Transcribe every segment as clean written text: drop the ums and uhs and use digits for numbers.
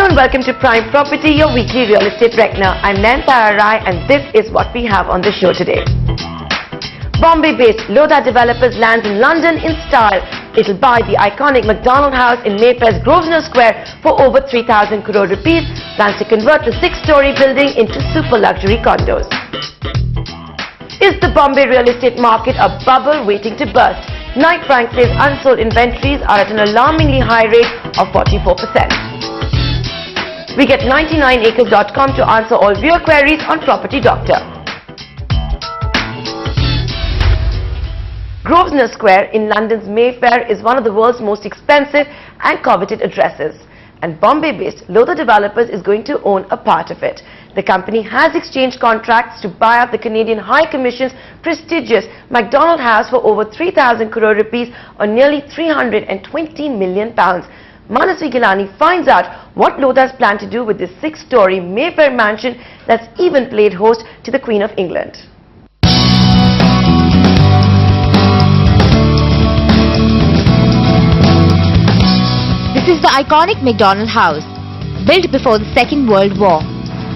Hello and welcome to Prime Property, your weekly real estate reckoner. I'm Nantara Rai and this is what we have on the show today. Bombay-based Lodha Developers lands in London in style. It'll buy the iconic Macdonald House in Mayfair's Grovesnor Square for over 3,000 crore rupees, plans to convert the 6-story building into super luxury condos. Is the Bombay real estate market a bubble waiting to burst? Knight Frank says unsold inventories are at an alarmingly high rate of 44%. We get 99acres.com to answer all viewer queries on Property Doctor. Grovesnor Square in London's Mayfair is one of the world's most expensive and coveted addresses. And Bombay-based Lodha Developers is going to own a part of it. The company has exchanged contracts to buy up the Canadian High Commission's prestigious Macdonald House for over 3,000 crore rupees or nearly 320 million pounds. Manasvi Gilani finds out what Lodhas plan to do with this 6-story Mayfair mansion that's even played host to the Queen of England. This is the iconic Macdonald House, built before the Second World War.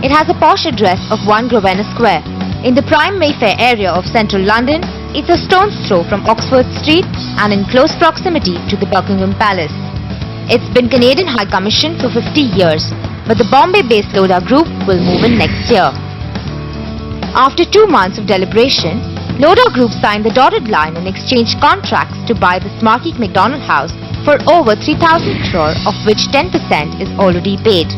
It has a posh address of 1 Grovesnor Square. In the prime Mayfair area of central London, it's a stone's throw from Oxford Street and in close proximity to the Buckingham Palace. It's been Canadian High Commission for 50 years, but the Bombay-based Lodha Group will move in next year. After 2 months of deliberation, Lodha Group signed the dotted line and exchanged contracts to buy the Smarky Macdonald House for over 3,000 crore, of which 10% is already paid.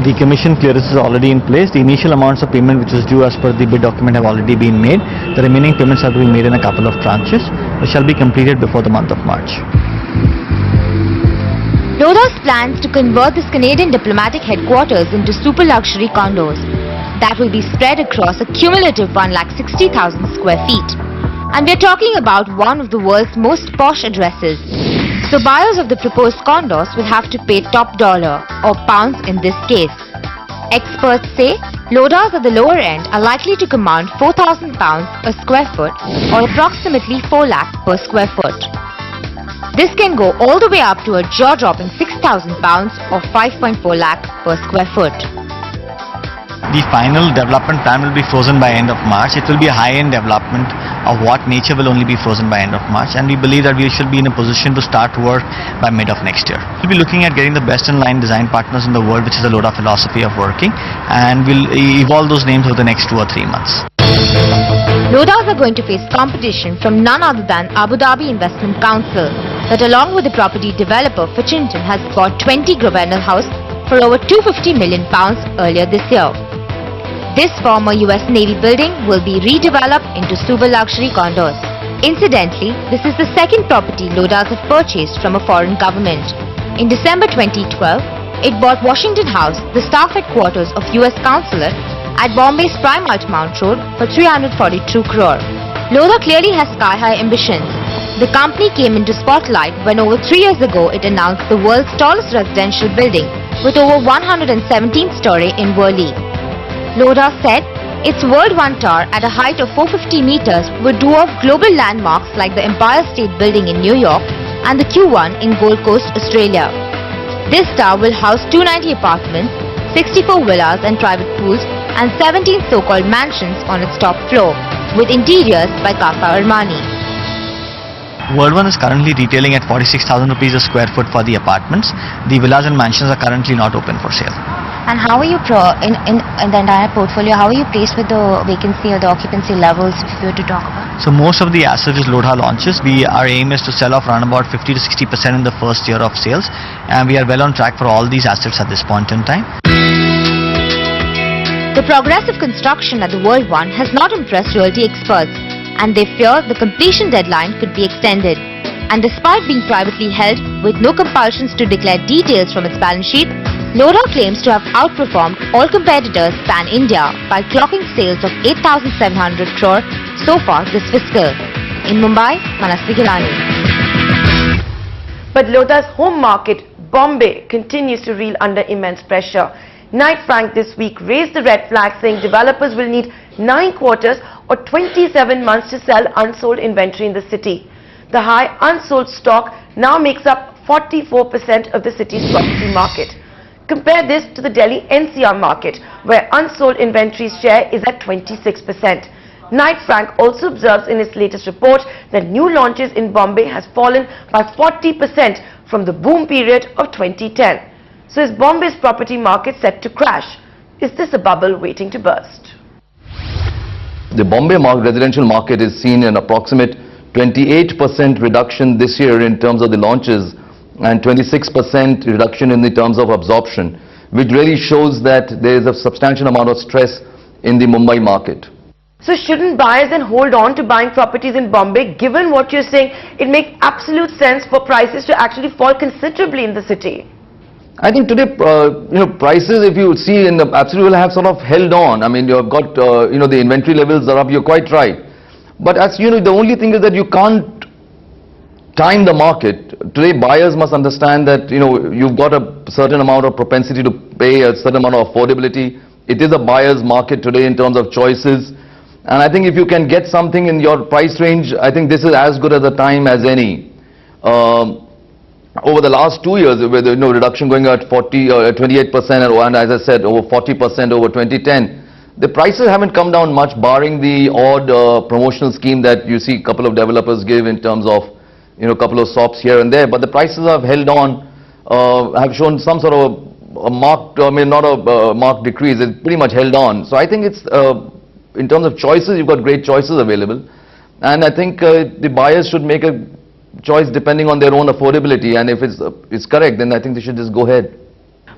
The commission clearance is already in place. The initial amounts of payment which was due as per the bid document have already been made. The remaining payments are to be made in a couple of tranches, which shall be completed before the month of March. Lodha's plans to convert this Canadian diplomatic headquarters into super luxury condos that will be spread across a cumulative 1,60,000 square feet. And we're talking about one of the world's most posh addresses. So buyers of the proposed condos will have to pay top dollar, or pounds in this case. Experts say Lodhas at the lower end are likely to command £4,000 a square foot or approximately 4 lakh per square foot. This can go all the way up to a jaw-dropping £6,000 or 5.4 lakh per square foot. The final development plan will be frozen by end of March. It will be a high-end development of what nature will only be frozen by end of March, and we believe that we should be in a position to start work by mid of next year. We'll be looking at getting the best in line design partners in the world, which is the Lodha philosophy of working, and we'll evolve those names over the next 2 or 3 months. Lodhas are going to face competition from none other than Abu Dhabi Investment Council, that along with the property developer Fitchington has bought 20 Grovesnor House for over £250 million earlier this year. This former US Navy building will be redeveloped into super luxury condos. Incidentally, this is the second property Lodhas have purchased from a foreign government. In December 2012, it bought Washington House, the staff headquarters of US Consulate, at Bombay's prime Altamount Road for 342 crore. Lodha clearly has sky-high ambitions. The company came into spotlight when over 3 years ago it announced the world's tallest residential building with over 117th story in Worli. Lodha said its World 1 tower at a height of 450 meters would dwarf global landmarks like the Empire State Building in New York and the Q1 in Gold Coast, Australia. This tower will house 290 apartments, 64 villas and private pools and 17 so-called mansions on its top floor, with interiors by Casa Armani. World 1 is currently retailing at 46,000 rupees a square foot for the apartments. The villas and mansions are currently not open for sale. And how are you in the entire portfolio, how are you placed with the vacancy or the occupancy levels if you were to talk about? So most of the assets which Lodha launches, our aim is to sell off around about 50 to 60% in the first year of sales, and we are well on track for all these assets at this point in time. The progressive construction at the World 1 has not impressed realty experts, and they fear the completion deadline could be extended. And despite being privately held with no compulsions to declare details from its balance sheet, Lodha claims to have outperformed all competitors pan-India by clocking sales of 8,700 crore so far this fiscal. In Mumbai, Manasvi Gilani. But Lodha's home market, Bombay, continues to reel under immense pressure. Knight Frank this week raised the red flag, saying developers will need 9 quarters or 27 months to sell unsold inventory in the city. The high unsold stock now makes up 44% of the city's property market. Compare this to the Delhi NCR market, where unsold inventory share is at 26%. Knight Frank also observes in its latest report that new launches in Bombay has fallen by 40% from the boom period of 2010. So is Bombay's property market set to crash? Is this a bubble waiting to burst? The Bombay residential market is seeing an approximate 28% reduction this year in terms of the launches and 26% reduction in the terms of absorption, which really shows that there is a substantial amount of stress in the Mumbai market. So shouldn't buyers then hold on to buying properties in Bombay? Given what you're saying, it makes absolute sense for prices to actually fall considerably in the city. I think today, prices, if you see in the absolute, have sort of held on. I mean, you've got, the inventory levels are up, you're quite right. But as you know, the only thing is that you can't time the market. Today, buyers must understand that, you've got a certain amount of propensity to pay, a certain amount of affordability. It is a buyer's market today in terms of choices. And I think if you can get something in your price range, I think this is as good as a time as any. Over the last 2 years, with reduction going at 28%, and as I said, over 40% over 2010, the prices haven't come down much, barring the odd promotional scheme that you see a couple of developers give in terms of, a couple of shops here and there. But the prices have held on, have shown some sort of a marked, not a marked decrease. It's pretty much held on. So I think it's, in terms of choices, you've got great choices available. And I think the buyers should make a choice depending on their own affordability, and if it's correct, then I think they should just go ahead.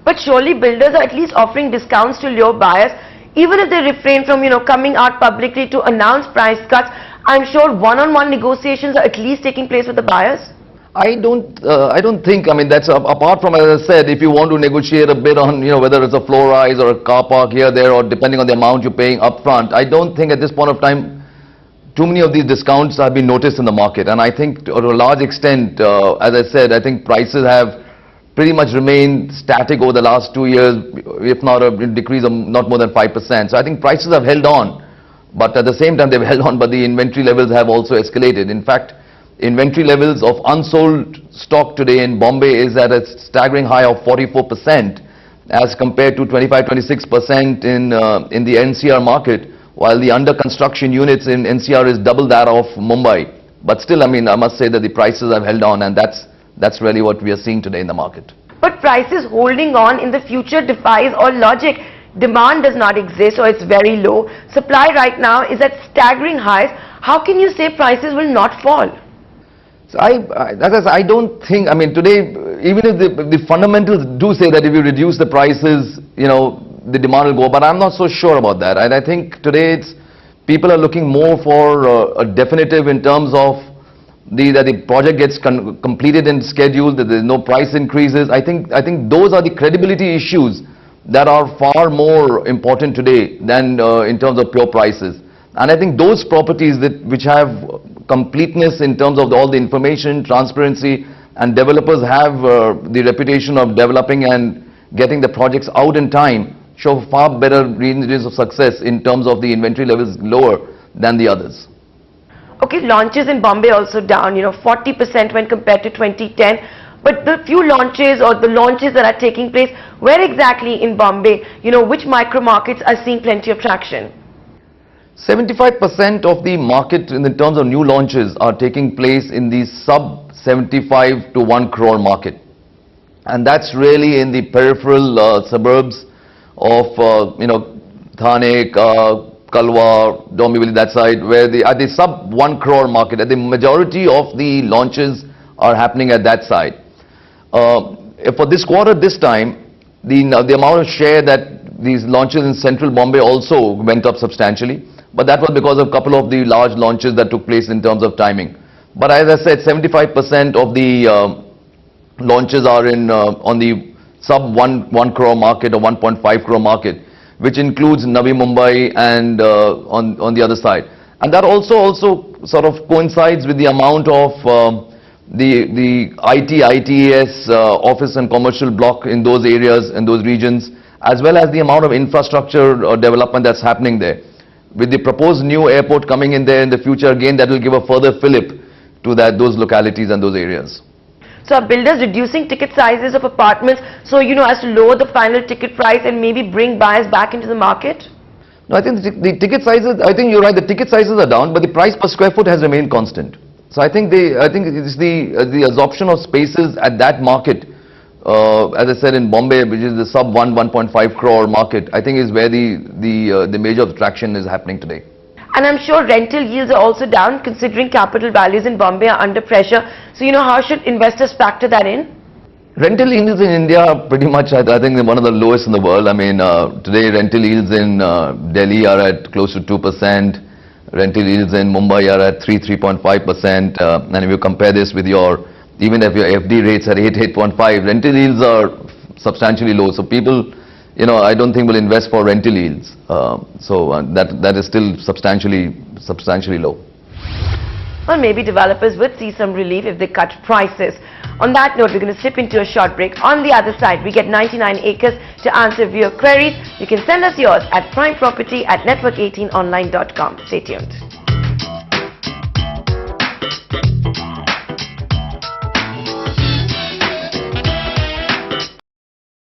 But surely builders are at least offering discounts to lure buyers, even if they refrain from coming out publicly to announce price cuts. I'm sure one-on-one negotiations are at least taking place with the buyers. I don't think, that's apart from, as I said, if you want to negotiate a bit on, whether it's a floor rise or a car park here, there, or depending on the amount you're paying upfront, I don't think at this point of time too many of these discounts have been noticed in the market. And I think to a large extent, as I said, I think prices have pretty much remained static over the last 2 years, if not a decrease of not more than 5%. So I think prices have held on, but at the same time they've held on, but the inventory levels have also escalated. In fact, inventory levels of unsold stock today in Bombay is at a staggering high of 44% as compared to 25-26% in the NCR market, while the under construction units in NCR is double that of Mumbai. But still, I must say that the prices have held on, and that's really what we are seeing today in the market. But prices holding on in the future defies all logic. Demand does not exist, or it's very low. Supply right now is at staggering highs. How can you say prices will not fall? So I don't think, today, even if the fundamentals do say that if you reduce the prices, the demand will go, but I'm not so sure about that. And I think today people are looking more for a definitive in terms of that the project gets completed and scheduled, that there's no price increases. I think those are the credibility issues that are far more important today than in terms of pure prices. And I think those properties which have completeness in terms of all the information, transparency, and developers have the reputation of developing and getting the projects out in time, show far better ranges of success in terms of the inventory levels lower than the others. Okay, launches in Bombay also down, 40% when compared to 2010. But the few launches or the launches that are taking place, where exactly in Bombay, which micro markets are seeing plenty of traction? 75% of the market in terms of new launches are taking place in the sub 75 to 1 crore market. And that's really in the peripheral suburbs of, Thane, Kalwa, Dombivli, that side, where at the sub 1 crore market, the majority of the launches are happening at that side. For this quarter, this time, the amount of share that these launches in central Bombay also went up substantially. But that was because of a couple of the large launches that took place in terms of timing. But as I said, 75% of the launches are on the sub 1 crore market or 1.5 crore market, which includes Navi Mumbai and on the other side. And that also sort of coincides with the amount of the ITES office and commercial block in those areas, in those regions, as well as the amount of infrastructure development that's happening there. With the proposed new airport coming in there in the future, again, that will give a further fillip to those localities and those areas. So are builders reducing ticket sizes of apartments so, as to lower the final ticket price and maybe bring buyers back into the market? No, I think the ticket sizes, I think you're right, the ticket sizes are down, but the price per square foot has remained constant. So I think it's the absorption of spaces at that market, as I said in Bombay, which is the sub 1.5 crore market, I think is where the major attraction is happening today. And I'm sure rental yields are also down considering capital values in Bombay are under pressure. So, how should investors factor that in? Rental yields in India are pretty much, I think, one of the lowest in the world. I mean, today rental yields in Delhi are at close to 2%. Rental yields in Mumbai are at 3.5%. And if you compare this with even if your FD rates are 8.5, rental yields are substantially low. So people, I don't think will invest for rental yields. That is still substantially low. Well, maybe developers would see some relief if they cut prices. On that note, we're going to slip into a short break. On the other side, we get 99 acres to answer viewer queries. You can send us yours at primeproperty@network18online.com. Stay tuned.